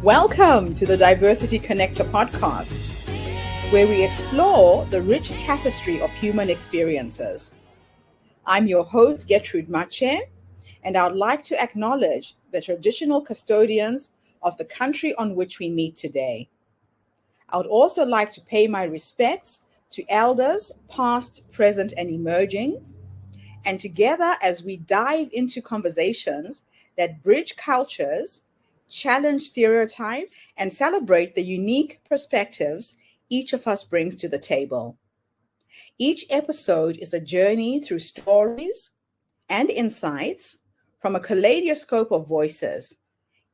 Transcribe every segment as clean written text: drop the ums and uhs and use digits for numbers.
Welcome to the Diversity Connector podcast, where we explore the rich tapestry of human experiences. I'm your host, Gertrude Mache, and I would like to acknowledge the traditional custodians of the country on which we meet today. I would also like to pay my respects to elders, past, present, and emerging. And together, as we dive into conversations that bridge cultures, challenge stereotypes, and celebrate the unique perspectives each of us brings to the table. Each episode is a journey through stories and insights from a kaleidoscope of voices,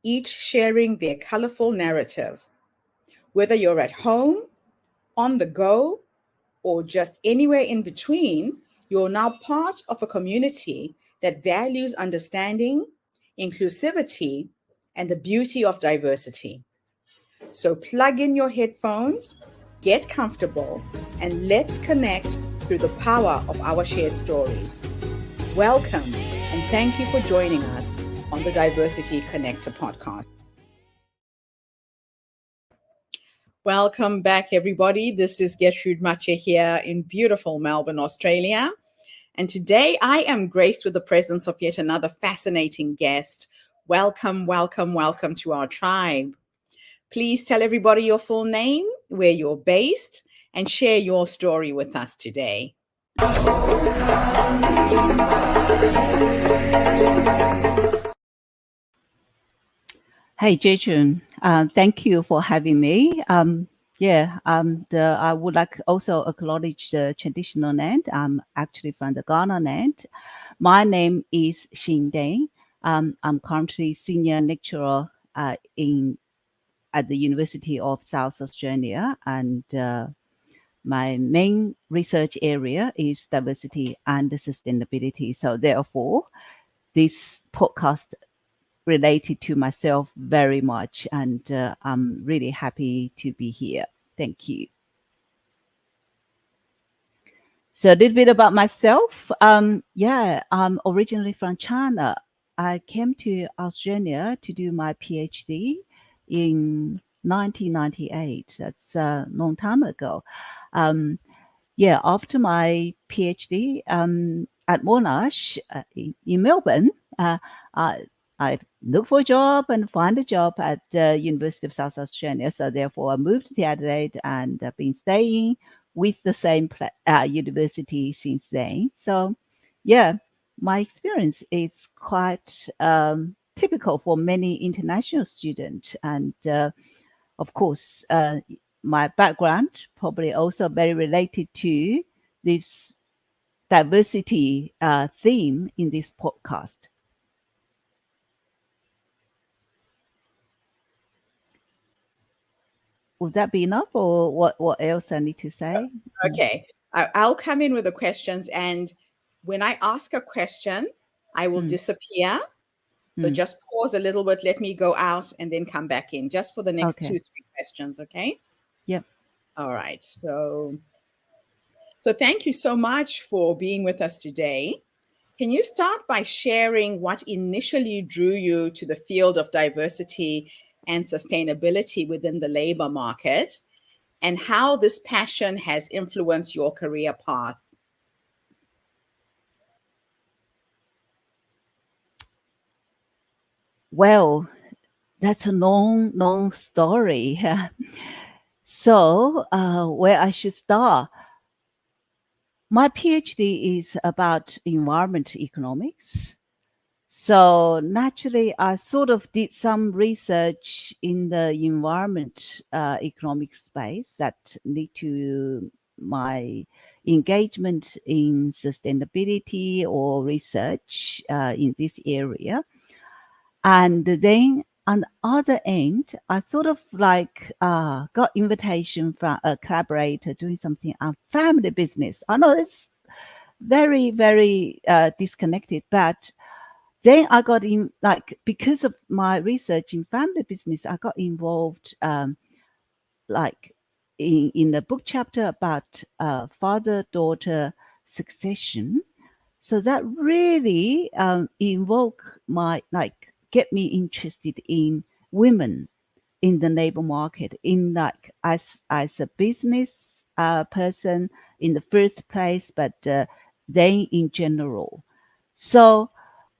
each sharing their colorful narrative. Whether you're at home, on the go, or just anywhere in between, you're now part of a community that values understanding, inclusivity, and the beauty of diversity. So plug in your headphones, get comfortable, and let's connect through the power of our shared stories. Welcome, and thank you for joining us on the Diversity Connector podcast. Welcome back, everybody. This is Gertrude Mache here in beautiful Melbourne, Australia. And today I am graced with the presence of yet another fascinating guest. Welcome, welcome, welcome to our tribe. Please tell everybody your full name, where you're based, and share your story with us today. Hey, Jejun, thank you for having me. I would like also acknowledge the traditional land. I'm actually from the Ghana land. My name is Xin Deng. I'm currently senior lecturer at the University of South Australia, and my main research area is diversity and sustainability. So therefore, this podcast related to myself very much, and I'm really happy to be here. Thank you. So a little bit about myself. I'm originally from China. I came to Australia to do my PhD in 1998. That's a long time ago. After my PhD at Monash in Melbourne, I looked for a job and found a job at the University of South Australia. So therefore, I moved to Adelaide and I've been staying with the same university since then. So, my experience is quite typical for many international students. And of course, my background probably also very related to this diversity theme in this podcast. Would that be enough, or what else I need to say? Okay, I'll come in with the questions, and when I ask a question, I will disappear. So just pause a little bit, let me go out, and then come back in just for the next 2-3 questions, okay? Yep. All right. So thank you so much for being with us today. Can you start by sharing what initially drew you to the field of diversity and sustainability within the labor market, and how this passion has influenced your career path? Well, that's a long story. So, where I should start? My PhD is about environment economics. So naturally, I sort of did some research in the environment economic space that lead to my engagement in sustainability or research in this area. And then on the other end, I sort of like got invitation from a collaborator doing something on family business. I know it's very, very disconnected, but then I got in, like, because of my research in family business, I got involved like in the book chapter about father-daughter succession. So that really invoked my, like, get me interested in women in the labor market, in like as a business person in the first place, but then in general. So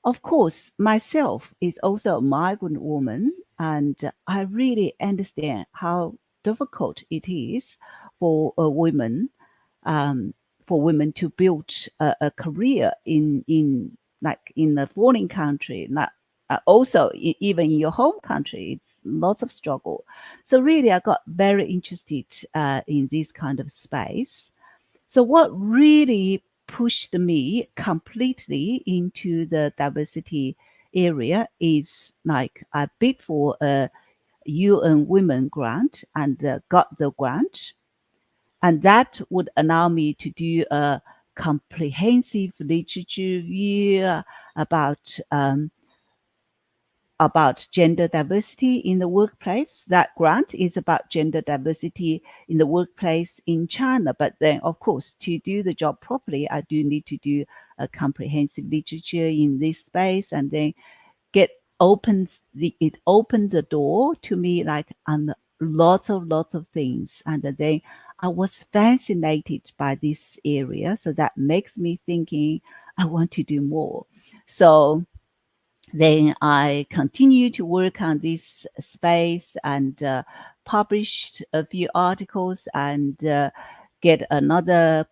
of course, myself is also a migrant woman, and I really understand how difficult it is for a woman, um, for women to build a career in like in a foreign country, not also even in your home country. It's lots of struggle. So really, I got very interested in this kind of space. So what really pushed me completely into the diversity area is like I bid for a UN Women grant and got the grant. And that would allow me to do a comprehensive literature review about gender diversity in the workplace. That grant is about gender diversity in the workplace in China. But then, of course, to do the job properly, I do need to do a comprehensive literature in this space, and then it opened the door to me like on lots of things. And then I was fascinated by this area. So that makes me thinking I want to do more. So then I continued to work on this space and published a few articles and get another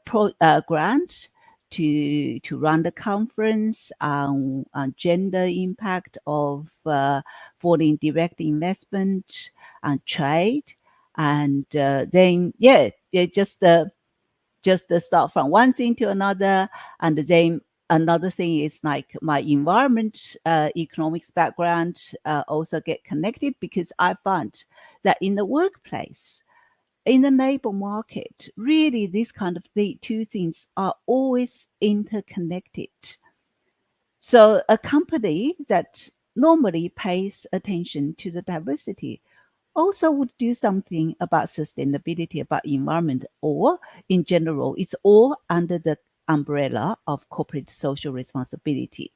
grant to run the conference on gender impact of foreign direct investment and trade. And then, just start from one thing to another. And then another thing is like my environment economics background also get connected, because I found that in the workplace, in the labor market, really these kind of two things are always interconnected. So a company that normally pays attention to the diversity also would do something about sustainability, about environment, or in general, it's all under the umbrella of corporate social responsibility.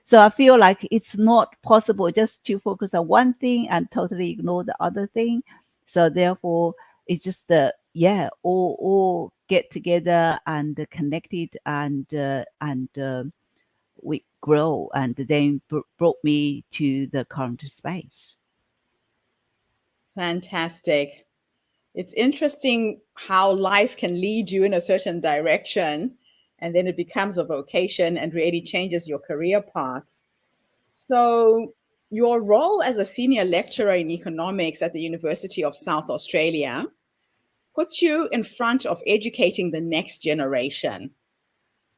So I feel like it's not possible just to focus on one thing and totally ignore the other thing. So therefore, it's just all get together and connected, and we grow, and then brought me to the current space. Fantastic. It's interesting how life can lead you in a certain direction, and then it becomes a vocation and really changes your career path. So, your role as a senior lecturer in economics at the University of South Australia puts you in front of educating the next generation.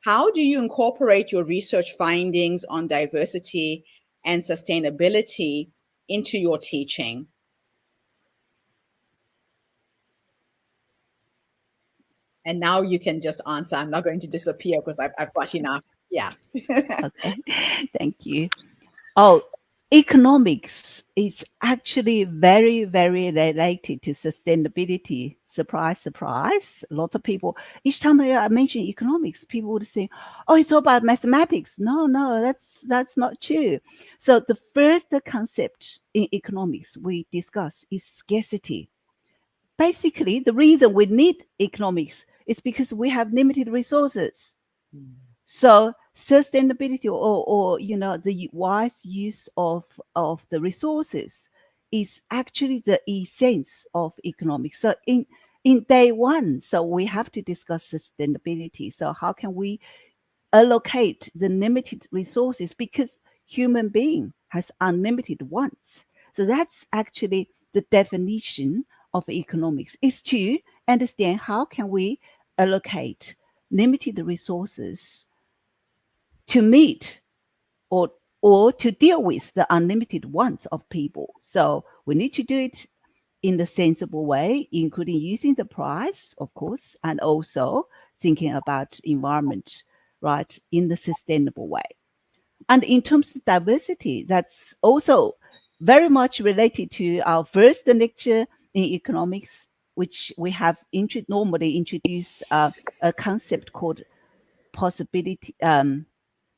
How do you incorporate your research findings on diversity and sustainability into your teaching? And now you can just answer. I'm not going to disappear because I've got enough. Yeah. Okay, thank you. Oh, economics is actually very, very related to sustainability. Surprise, surprise. Lots of people, each time I mention economics, people would say, oh, it's all about mathematics. No, that's not true. So the first concept in economics we discuss is scarcity. Basically, the reason we need economics is because we have limited resources. So sustainability, or the wise use of the resources is actually the essence of economics. So in day one, so we have to discuss sustainability. So how can we allocate the limited resources, because human being has unlimited wants. So that's actually the definition of economics, is to understand how can we allocate limited resources to meet or to deal with the unlimited wants of people. So we need to do it in the sensible way, including using the price, of course, and also thinking about environment, right, in the sustainable way. And in terms of diversity, that's also very much related to our first lecture in economics, which we have normally introduced a concept called possibility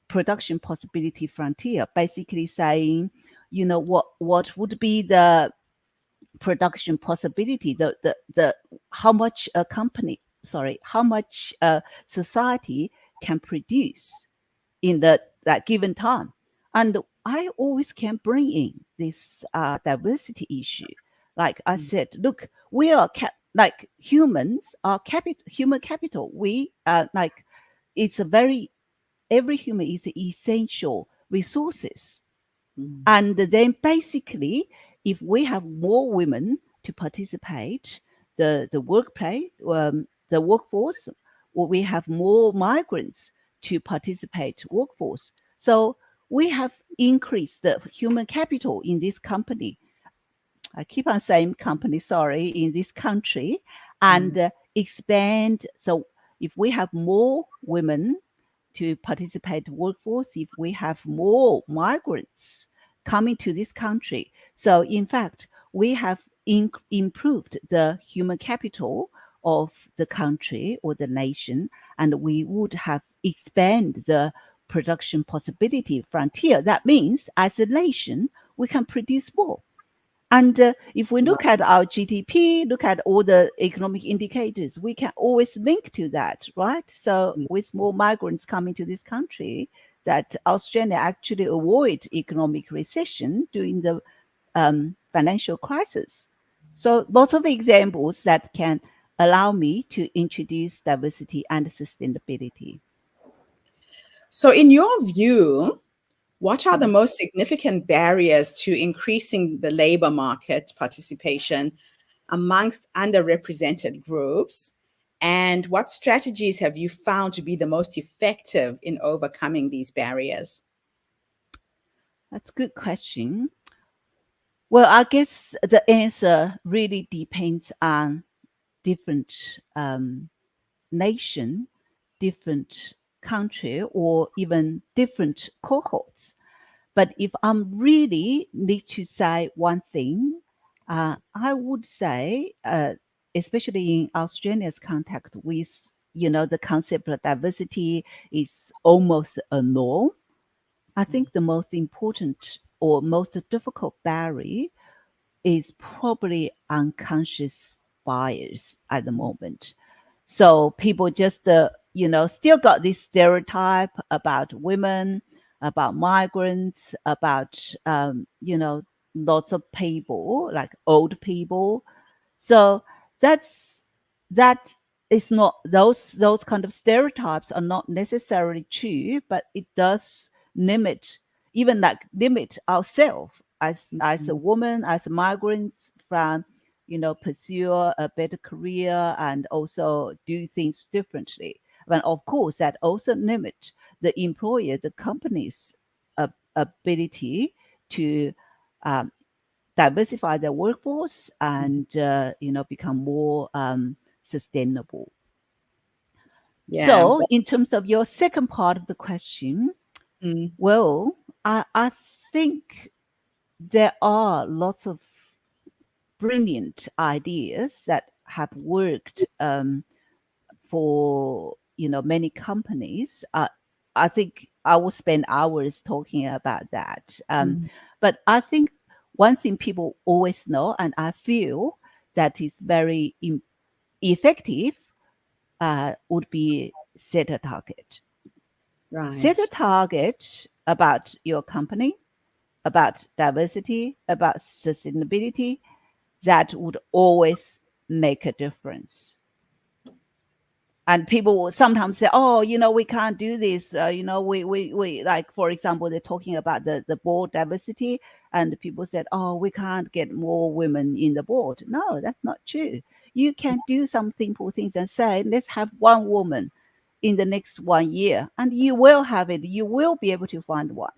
production possibility frontier, basically saying, what would be the production possibility, the how much how much society can produce in that given time. And I always can bring in this diversity issue. Like I said, look, we are like humans are human capital. We like it's a very every human is essential resources. And then basically, if we have more women to participate, the workplace, the workforce, or we have more migrants to participate workforce. So we have increased the human capital in this company. I keep on saying company, sorry, in this country, and expand. So if we have more women to participate workforce, if we have more migrants coming to this country. So in fact, we have improved the human capital of the country or the nation, and we would have expanded the production possibility frontier. That means as a nation, we can produce more. And if we look at our GDP, look at all the economic indicators, we can always link to that, right? So with more migrants coming to this country, that Australia actually avoid economic recession during the financial crisis. So lots of examples that can allow me to introduce diversity and sustainability. So in your view, what are the most significant barriers to increasing the labor market participation amongst underrepresented groups? And what strategies have you found to be the most effective in overcoming these barriers? That's a good question. Well, I guess the answer really depends on different nation, different country, or even different cohorts. But if I'm really need to say one thing, I would say, especially in Australia's context with, the concept of diversity is almost a norm. I think the most important or most difficult barrier is probably unconscious bias at the moment. So people just, still got this stereotype about women, about migrants, about, lots of people, like old people. So that is not, those kind of stereotypes are not necessarily true, but it does limit ourselves as a woman, as migrants from, pursue a better career and also do things differently. But of course, that also limit the employer, the company's ability to diversify their workforce and become more sustainable. Yeah. So, in terms of your second part of the question, well, I think there are lots of brilliant ideas that have worked for many companies. I think I will spend hours talking about that. But I think one thing people always know, and I feel that is very effective, would be set a target. Right. Set a target about your company, about diversity, about sustainability, that would always make a difference. And people will sometimes say, oh, we can't do this. We like, for example, they're talking about the board diversity, and people said, oh, we can't get more women in the board. No, that's not true. You can do some simple things and say, let's have one woman in the next 1 year, and you will have it. You will be able to find one.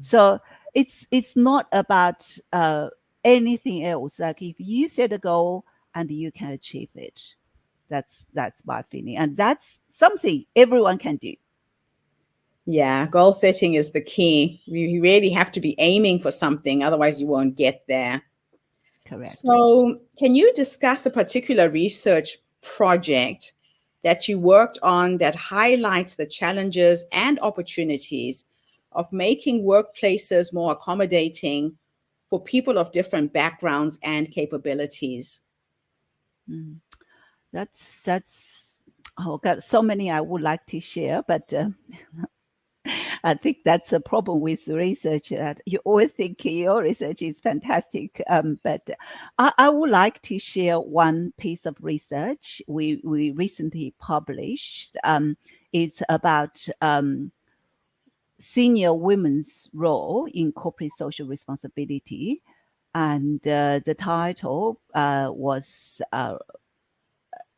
So it's not about anything else. Like if you set a goal and you can achieve it, that's my feeling, and that's something everyone can do. Yeah, goal setting is the key. You really have to be aiming for something, otherwise you won't get there. Correct. So can you discuss a particular research project that you worked on that highlights the challenges and opportunities of making workplaces more accommodating for people of different backgrounds and capabilities? That's oh God, so many I would like to share, but I think that's a problem with research, that you always think your research is fantastic. But I would like to share one piece of research we recently published. It's about senior women's role in corporate social responsibility. And the title was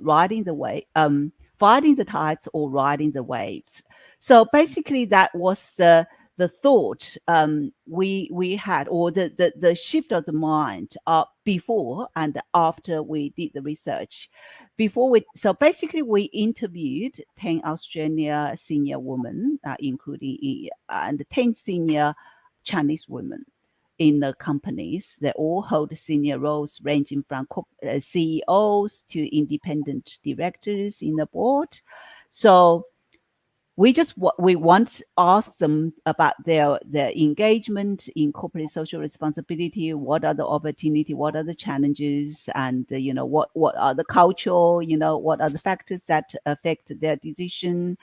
riding the wave, fighting the tides or riding the waves. So basically, that was the thought we had, or the shift of the mind before and after we did the research. So basically, we interviewed 10 Australian senior women, including and 10 senior Chinese women in the companies. They all hold senior roles ranging from CEOs to independent directors in the board. So we want to ask them about their engagement in corporate social responsibility. What are the opportunities? What are the challenges? And what are the cultural? What are the factors that affect their decision?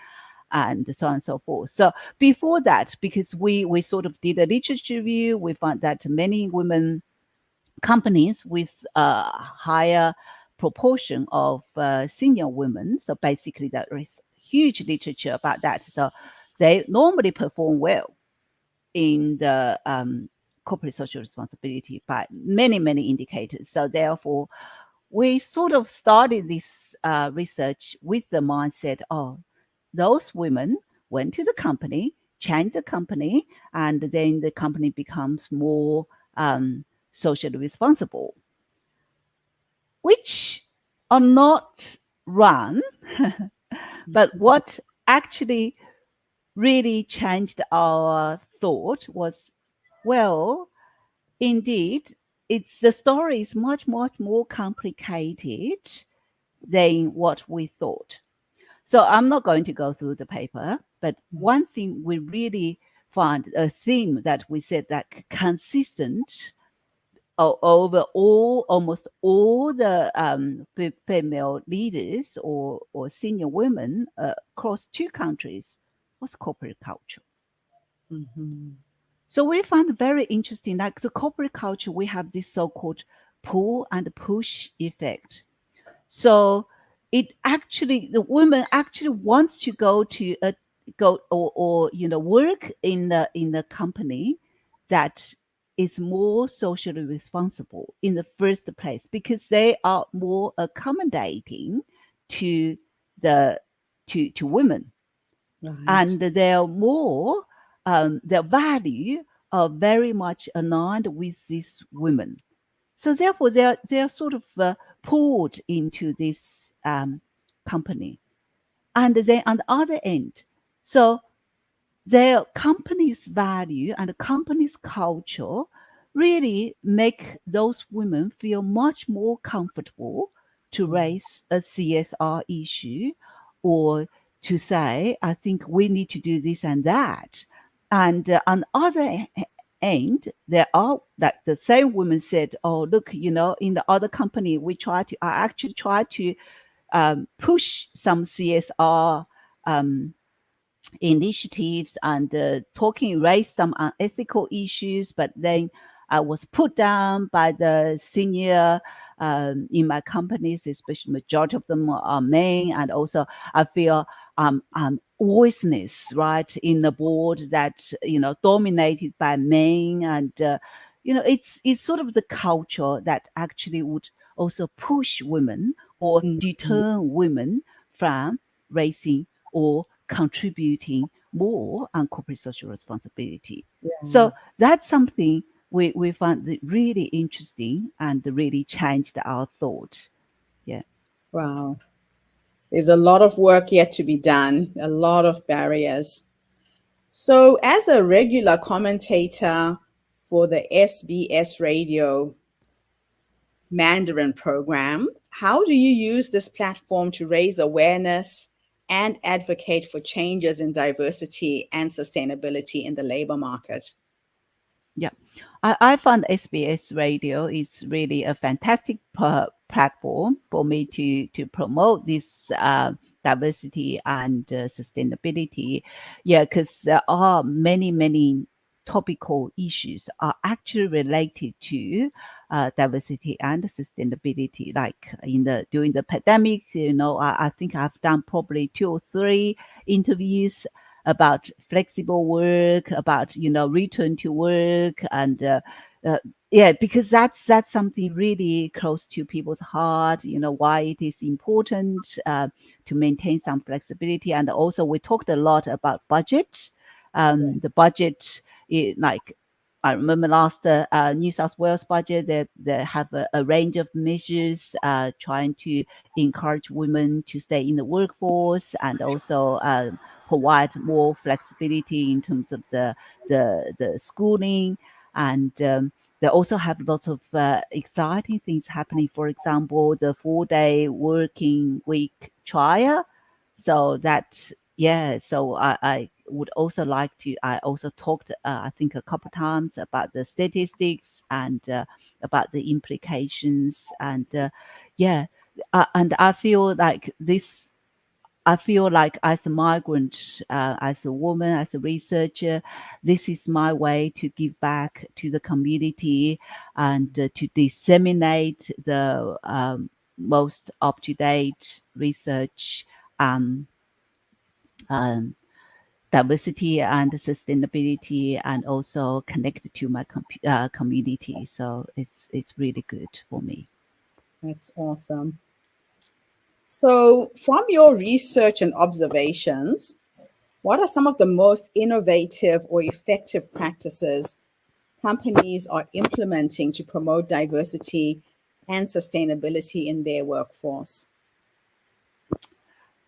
And so on and so forth. So before that, because we sort of did a literature review, we found that many women companies with a higher proportion of senior women. So basically, there is huge literature about that. So they normally perform well in the corporate social responsibility by many, many indicators. So therefore, we sort of started this research with the mindset of those women went to the company, changed the company, and then the company becomes more socially responsible, which are not run. But what actually really changed our thought was, well, indeed, the story is much, much more complicated than what we thought. So I'm not going to go through the paper, but one thing we really found, a theme that we said that consistent over almost all the female leaders or senior women across 2 countries was corporate culture. Mm-hmm. So we found very interesting, like the corporate culture, we have this so-called pull and push effect. So the woman actually wants to go to work in the company that is more socially responsible in the first place, because they are more accommodating to women, Right. and they are more their value are very much aligned with these women. So therefore, they're sort of pulled into this company, and then on the other end, so their company's value and the company's culture really make those women feel much more comfortable to raise a CSR issue, or to say, I think we need to do this and that. And on the other end, there are that the same women said, oh, look, in the other company, I actually try to push some CSR initiatives and raise some unethical issues, but then I was put down by the senior in my companies, especially majority of them are men, and also I feel voiceless, right, in the board that dominated by men, and it's sort of the culture that actually would also push women or deter women from raising or contributing more on corporate social responsibility. Yeah. So that's something we found really interesting and really changed our thought. Yeah. Wow. There's a lot of work yet to be done, a lot of barriers. So as a regular commentator for the SBS radio Mandarin program, how do you use this platform to raise awareness and advocate for changes in diversity and sustainability in the labor market? Yeah, I found SBS Radio is really a fantastic platform for me to promote this diversity and sustainability. Yeah, because there are many topical issues are actually related to diversity and sustainability. Like in the during the pandemic, I think I've done probably 2 or 3 interviews about flexible work, about return to work, and uh, yeah, because that's something really close to people's heart. Why it is important to maintain some flexibility, and also we talked a lot about budget. The Yes. budget, like I remember last New South Wales budget, they have a range of measures trying to encourage women to stay in the workforce, and also provide more flexibility in terms of the schooling. And they also have lots of exciting things happening. For example, the 4-day working week trial. So that, yeah, so I would also like to, I also talked, I think a couple times about the statistics and about the implications. And yeah, and I feel like as a migrant, as a woman, as a researcher, this is my way to give back to the community and to disseminate the most up-to-date research, um, um, diversity and sustainability, and also connect to my community. So it's really good for me. That's awesome. So, from your research and observations, what are some of the most innovative or effective practices companies are implementing to promote diversity and sustainability in their workforce?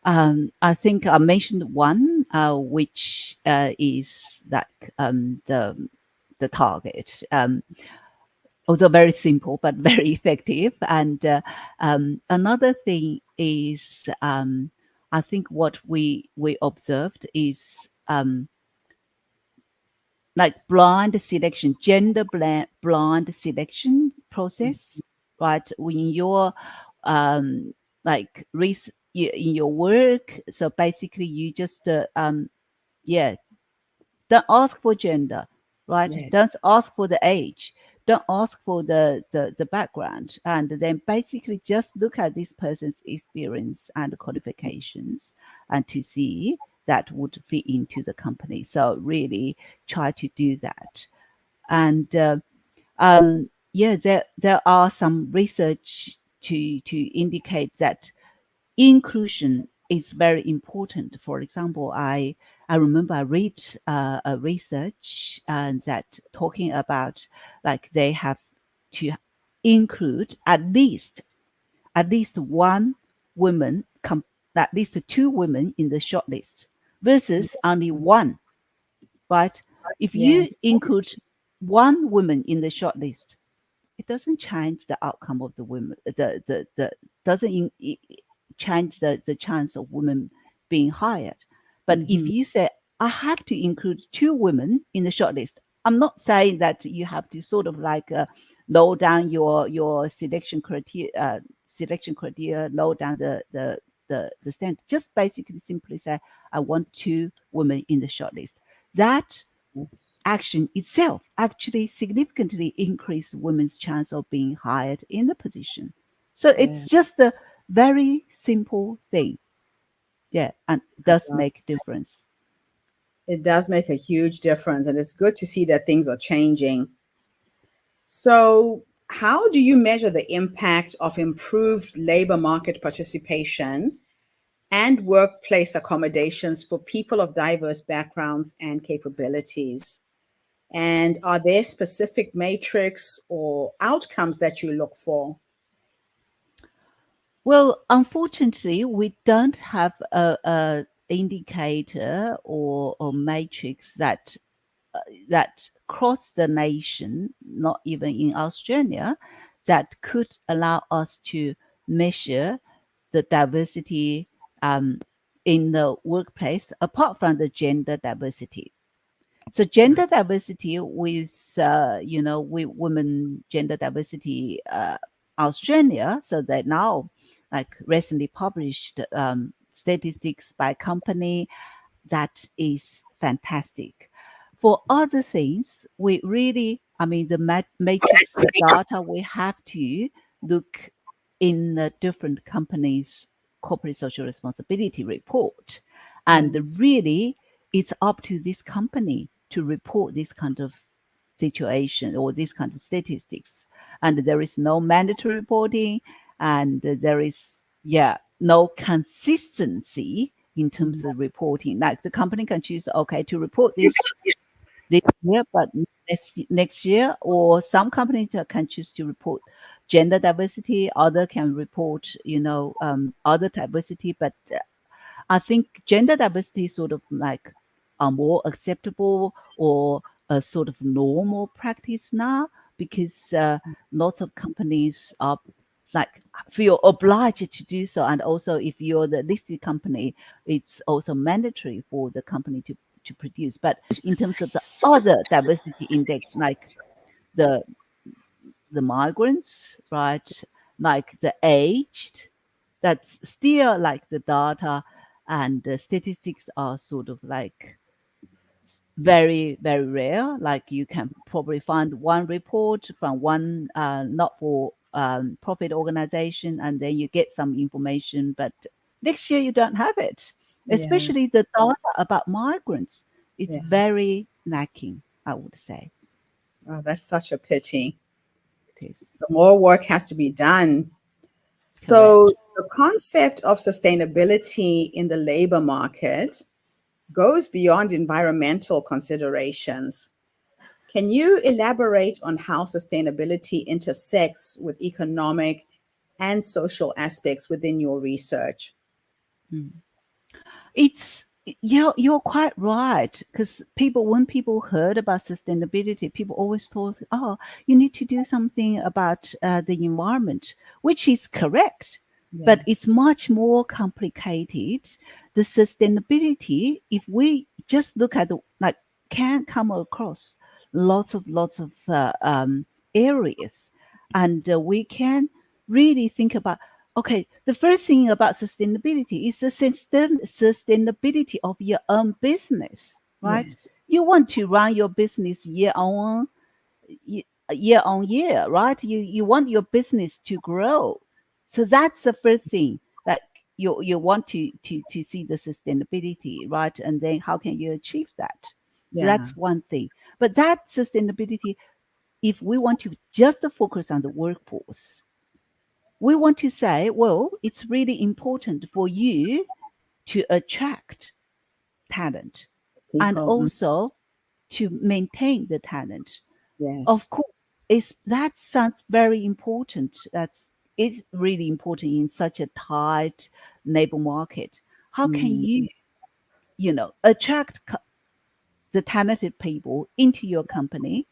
I think I mentioned one, which is that the target. Also very simple but very effective. And another thing is, I think what we observed is like blind selection, gender blind selection process, right? When you're like in your work, so basically you just yeah, don't ask for gender, right? Yes. Don't ask for the age. Don't ask for the background. And then basically just look at this person's experience and qualifications and to see that would fit into the company. So really try to do that. And yeah, there are some research to indicate that inclusion is very important. For example, I remember I read a research that talking about like they have to include at least one woman, at least 2 women in the shortlist versus only one, right? If you Yes. include one woman in the shortlist, it doesn't change the outcome of the women. The doesn't change the chance of women being hired. But if Hmm. you say I have to include 2 women in the shortlist, I'm not saying that you have to sort of like lower down your selection criteria, lower down the standard. Just basically simply say I want 2 women in the shortlist. That Yes. action itself actually significantly increase women's chance of being hired in the position. So Yeah. it's just a very simple thing. Yeah, and does Uh, make a difference. It does make a huge difference, and it's good to see that things are changing. So, how do you measure the impact of improved labor market participation and workplace accommodations for people of diverse backgrounds and capabilities? And are there specific metrics or outcomes that you look for? Well, unfortunately, we don't have a indicator or matrix that cross the nation, not even in Australia, that could allow us to measure the diversity in the workplace apart from the gender diversity. So gender diversity with, with women gender diversity Australia. So they now like recently published statistics by company that is fantastic. For other things, we really, I mean, the matrix, the data, we have to look in the different companies' corporate social responsibility report. And Yes. really, it's up to this company to report this kind of situation or this kind of statistics. And there is no mandatory reporting, and there is, no consistency in terms of reporting. Like the company can choose, okay, to report this year, but next year, or some companies can choose to report gender diversity, other can report, other diversity. But I think gender diversity is sort of like a more acceptable or a sort of normal practice now, because lots of companies are like feel obliged to do so. And also if you're the listed company, it's also mandatory for the company to produce. But in terms of the other diversity index, like the migrants, right, like the aged, that's still like the data and the statistics are sort of like very, very rare. Like you can probably find one report from one not for profit organization, and then you get some information, but next year you don't have it. Yeah. Especially the data about migrants, it's Yeah. very lacking, I would say. Oh, that's such a pity. It is So more work has to be done. So correct. the concept of sustainability in the labor market goes beyond environmental considerations. Can you elaborate on how sustainability intersects with economic and social aspects within your research? Mm. It's you're quite right, because when people heard about sustainability, people always thought, oh, you need to do something about the environment, which is correct, but it's Yes. much more complicated. The sustainability, if we just look at the like, can come across lots of areas, and we can really think about, okay, the first thing about sustainability is the sustainability of your own business, right? Yes. You want to run your business year on year, right? You want your business to grow. So that's the first thing that you want to see the sustainability, right? And then how can you achieve that? So Yeah. that's one thing. But that sustainability, if we want to just focus on the workforce, we want to say, well, it's really important for you to attract talent and People. also to maintain the talent. Of Yes. course, that sounds very important. It's really important in such a tight labor market. How can Mm, attract the talented people into your company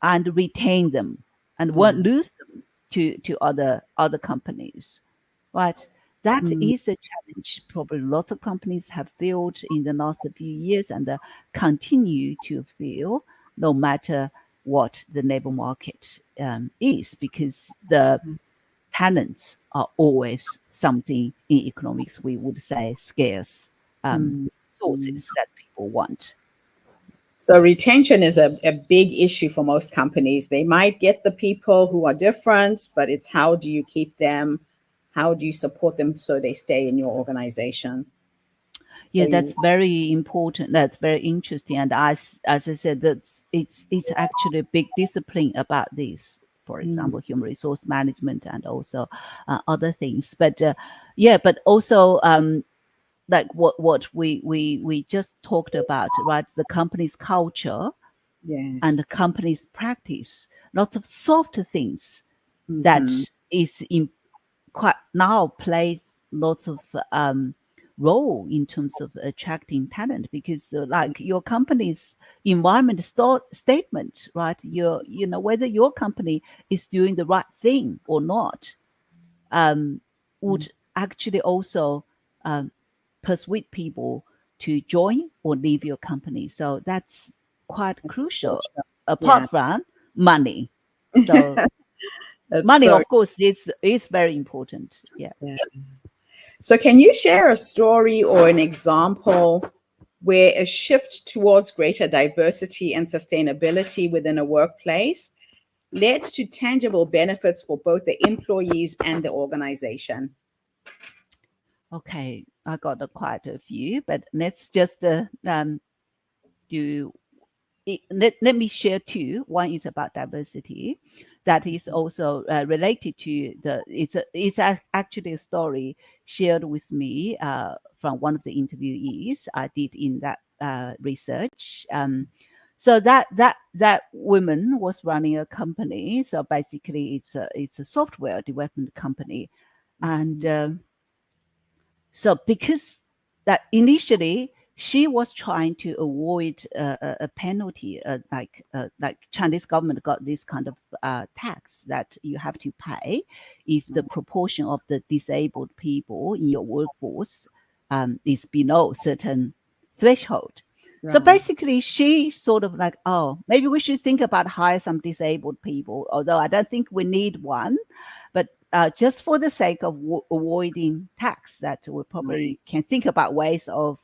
and retain them and won't yeah. lose them to other companies, right? That Mm, is a challenge. Probably lots of companies have failed in the last few years and continue to fail, no matter what the labor market is, because the talents are always something in economics we would say scarce mm, mm. sources that people want. So retention is a big issue for most companies. They might get the people who are different, but it's how do you keep them? How do you support them so they stay in your organization? So Yeah, you, that's very important. That's very interesting. And as I said, it's actually a big discipline about this. For mm, example, human resource management and also other things. But but also like what we just talked about, right? The company's culture and the yes. company's practice. Lots of soft things Hmm. that is in quite now plays lots of role in terms of attracting talent, because like your company's environment statement, right? Whether your company is doing the right thing or not, would actually also um, persuade people to join or leave your company. So that's quite crucial, Culture. Yeah. apart from money. So That's money, so, of course, is very important. Yeah. yeah. So can you share a story or an example where a shift towards greater diversity and sustainability within a workplace led to tangible benefits for both the employees and the organization? Okay, I got quite a few, but let's just do let me share two. One is about diversity, that is also related to it's actually a story shared with me from one of the interviewees I did in that research. So that woman was running a company. So basically, it's a software development company, and so because that initially she was trying to avoid a penalty, like Chinese government got this kind of tax that you have to pay if the proportion of the disabled people in your workforce is below certain threshold. So Right. basically, she sort of like, oh, maybe we should think about hire some disabled people, although I don't think we need one. But just for the sake of avoiding tax, that we Right. probably can think about ways of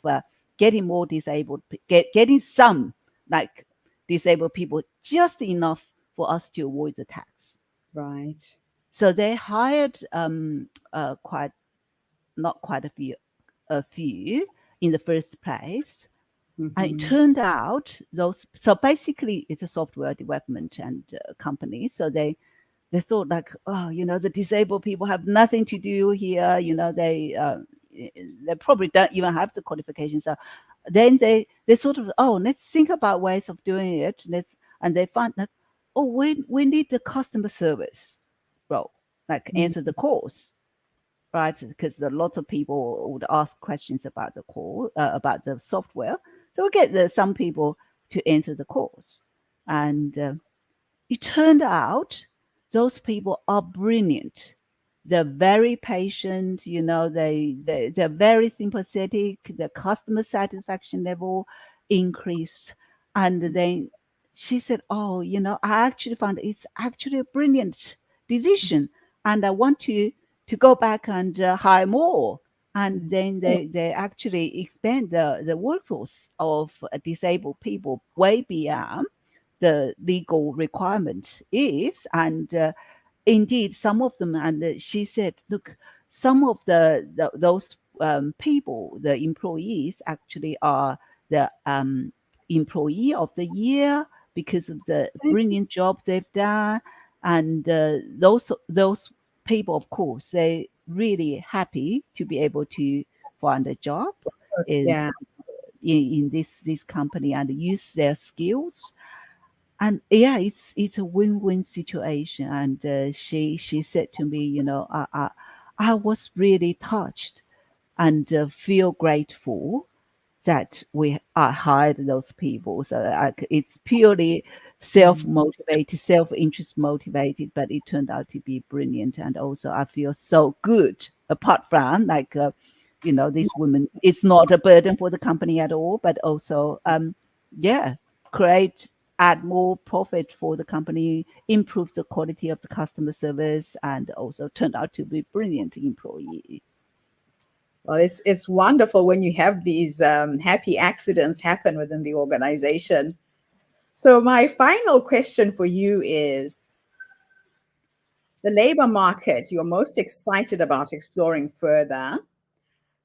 getting more disabled, getting some like disabled people just enough for us to avoid the tax. Right. So they hired quite not quite a few in the first place. And it Mm-hmm. turned out so basically it's a software development and company. So they thought like, oh, the disabled people have nothing to do here. They probably don't even have the qualifications. So then they sort of, oh, let's think about ways of doing it. And they find that, oh, we need the customer service role, like answer the calls, right? Because lots of people would ask questions about the call, about the software. So we get some people to answer the calls. And it turned out those people are brilliant. They're very patient, they're very sympathetic, the customer satisfaction level increased. And then she said, oh, I actually found it's actually a brilliant decision. And I want to go back and hire more. And then they actually expand the workforce of disabled people way beyond the legal requirement is. And indeed, some of them, and she said, look, some of those people, the employees, actually are the employee of the year because of the brilliant job they've done. And those people, of course, they really happy to be able to find a job in Yeah. in this company and use their skills. And yeah, it's a win-win situation. And she said to me, I was really touched and feel grateful that I hired those people. So it's purely self-motivated, self-interest motivated, but it turned out to be brilliant. And also I feel so good, apart from like this woman, it's not a burden for the company at all, but also yeah, create add more profit for the company, improve the quality of the customer service, and also turned out to be brilliant employee. Well, it's wonderful when you have these happy accidents happen within the organization. So my final question for you is the labor market you're most excited about exploring further.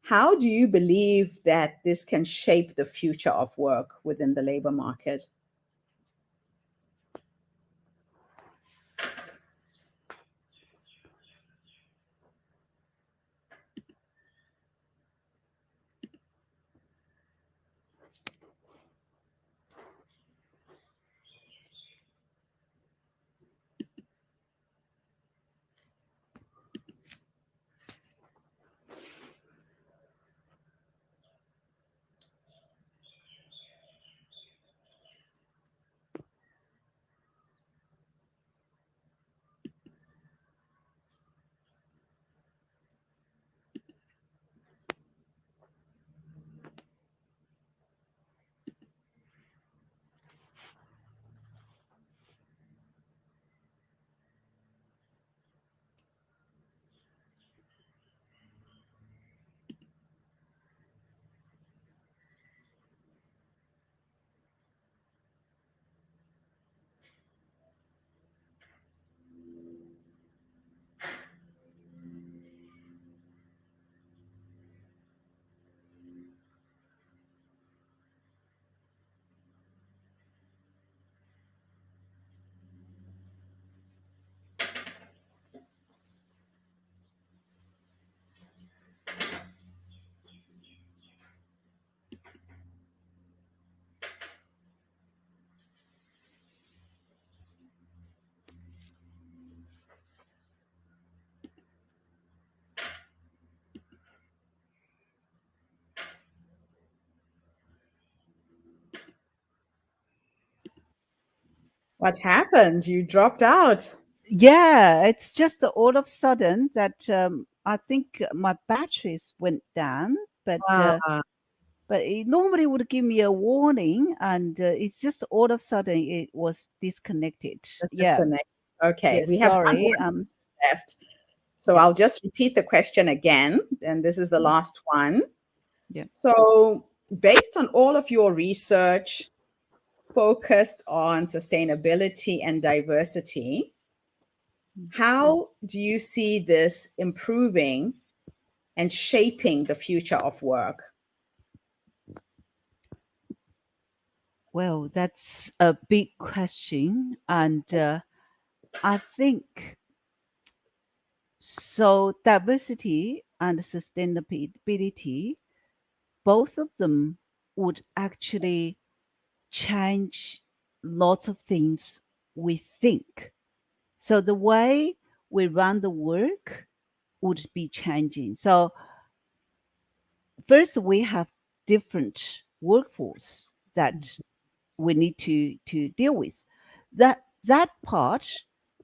How do you believe that this can shape the future of work within the labor market? What happened? You dropped out. Yeah, it's just all of a sudden that I think my batteries went down, Ah, but it normally would give me a warning, and it's just all of a sudden it was disconnected. let's Yeah, disconnect. Okay, yeah. we have one Sorry. more left. So Yeah, I'll just repeat the question again, and this is the last one. yeah. So, based on all of your research focused on sustainability and diversity, how do you see this improving and shaping the future of work? Well, that's a big question, and I think so. Diversity and sustainability, both of them would actually change lots of things we think. So the way we run the work would be changing. So first we have different workforce that we need to deal with. That part,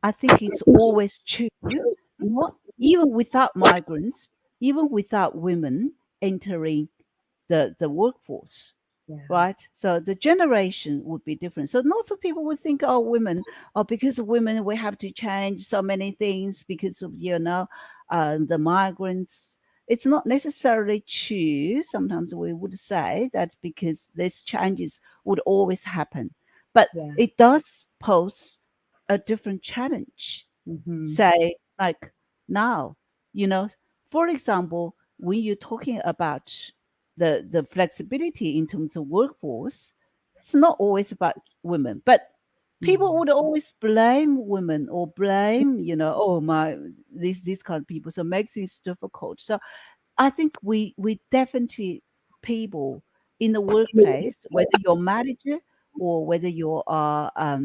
I think it's always true. Not even without migrants, even without women entering the workforce, Yeah, right? So the generation would be different. So lots of people would think, oh, women, oh, because of women, we have to change so many things because of, the migrants. It's not necessarily true. Sometimes we would say that because these changes would always happen, but yeah. it does pose a different challenge. Mm-hmm. Say, like now, you know, for example, when you're talking about the flexibility in terms of workforce, it's not always about women, but people would always blame women or blame, oh my, these kind of people. So makes things difficult. So I think we definitely people in the workplace, whether you're manager or whether you are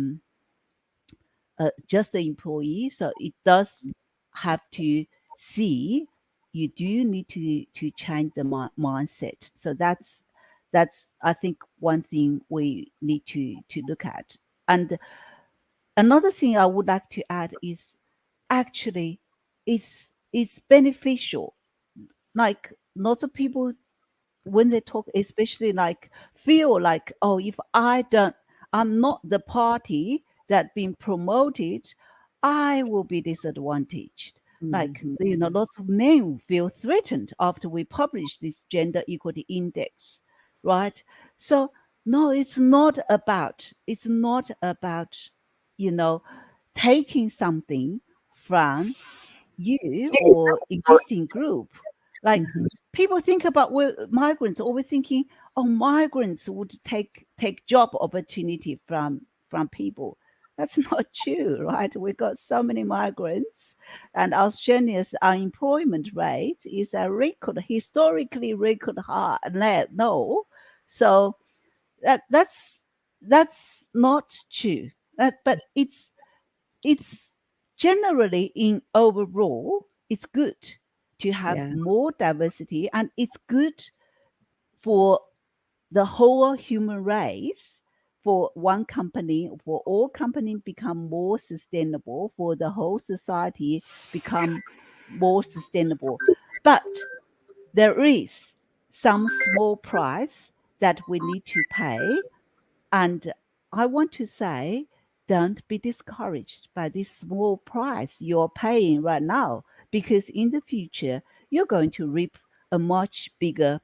just the employee. So it does have to see you do need to change the mindset. So that's I think one thing we need to look at. And another thing I would like to add is actually it's beneficial. Like lots of people when they talk, especially like feel like, oh, if I'm not the party that being promoted, I will be disadvantaged. Like, Mm-hmm. lots of men feel threatened after we publish this gender equality index, right? So no, it's not about, you know, taking something from you or existing group. Like Mm-hmm. people think about migrants, always thinking, oh, migrants would take job opportunity from people. That's not true, right? We've got so many migrants, and Australia's unemployment rate is a historically record high, low. So that's not true. But it's generally in overall it's good to have Yeah, more diversity, and it's good for the whole human race, for one company, for all companies become more sustainable, for the whole society become more sustainable. But there is some small price that we need to pay, and I want to say, don't be discouraged by this small price you're paying right now, because in the future, you're going to reap a much bigger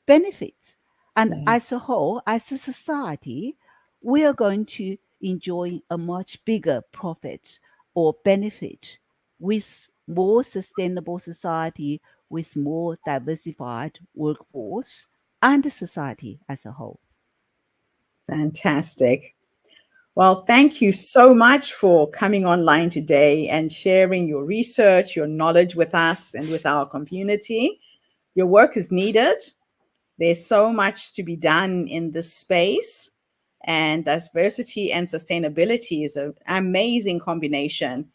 benefit. And as yes. a whole, as a society, we are going to enjoy a much bigger profit or benefit with more sustainable society, with more diversified workforce and society as a whole. Fantastic. Well, thank you so much for coming online today and sharing your research, your knowledge with us and with our community. Your work is needed. There's so much to be done in this space, and diversity and sustainability is an amazing combination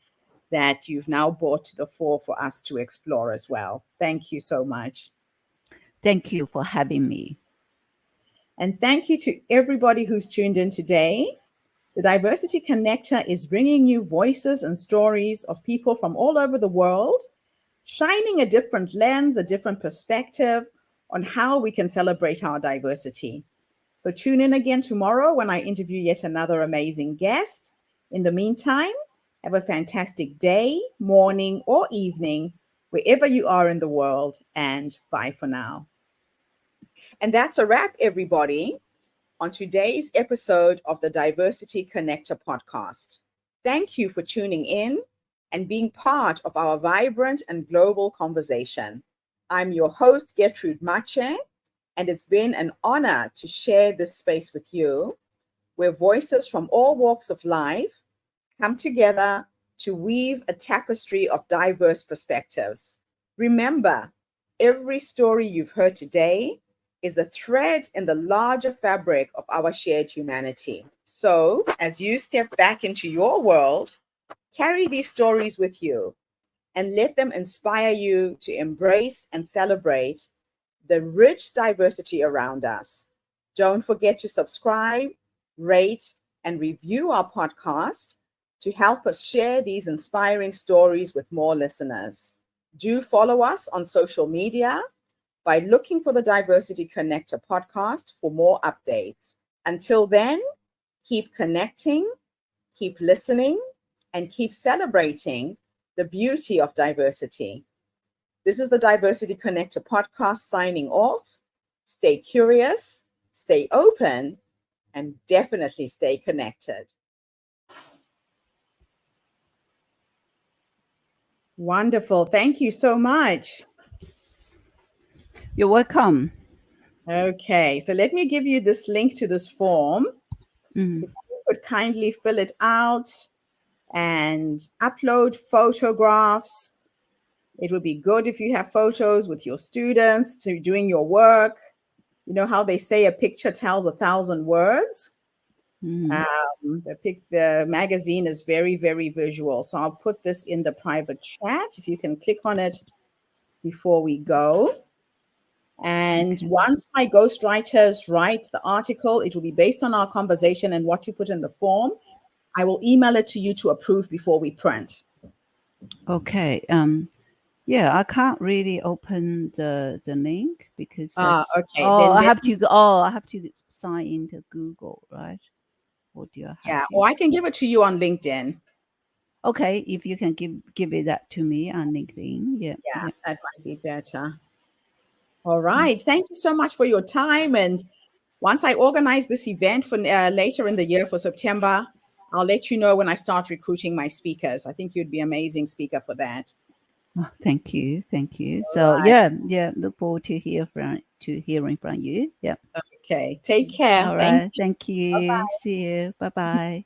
that you've now brought to the fore for us to explore as well. Thank you so much. Thank you for having me. And thank you to everybody who's tuned in today. The Diversity Connector is bringing you voices and stories of people from all over the world, shining a different lens, a different perspective on how we can celebrate our diversity. So tune in again tomorrow when I interview yet another amazing guest. In the meantime, have a fantastic day, morning, or evening, wherever you are in the world, and bye for now. And that's a wrap, everybody, on today's episode of the Diversity Connector podcast. Thank you for tuning in and being part of our vibrant and global conversation. I'm your host, Gertrude Mache, and it's been an honor to share this space with you, where voices from all walks of life come together to weave a tapestry of diverse perspectives. Remember, every story you've heard today is a thread in the larger fabric of our shared humanity. So, as you step back into your world, carry these stories with you and let them inspire you to embrace and celebrate the rich diversity around us. Don't forget to subscribe, rate, and review our podcast to help us share these inspiring stories with more listeners. Do follow us on social media by looking for the Diversity Connector podcast for more updates. Until then, keep connecting, keep listening, and keep celebrating the beauty of diversity. This is the Diversity Connector podcast signing off. Stay curious, stay open, and definitely stay connected. Wonderful. Thank you so much. You're welcome. Okay, so let me give you this link to this form. If you could kindly fill it out and upload photographs. It would be good if you have photos with your students to doing your work. You know how they say a picture tells 1,000 words? The magazine is very, very visual. So I'll put this in the private chat if you can click on it before we go. And once my ghostwriters write the article, it will be based on our conversation and what you put in the form. I will email it to you to approve before we print. Okay. Yeah, I can't really open the link because okay. I have to sign into Google, right? Or do I have yeah, to? or I can give it to you on LinkedIn. Okay, if you can give it that to me on LinkedIn. Yeah, that might be better. All right. Thank you so much for your time. And once I organize this event for later in the year for September, I'll let you know when I start recruiting my speakers. I think you'd be an amazing speaker for that. Oh, thank you. All so right. look forward to hearing from you. Yeah. Okay. Take care. All right. Thank you. Thank you. Bye-bye. See you. Bye-bye.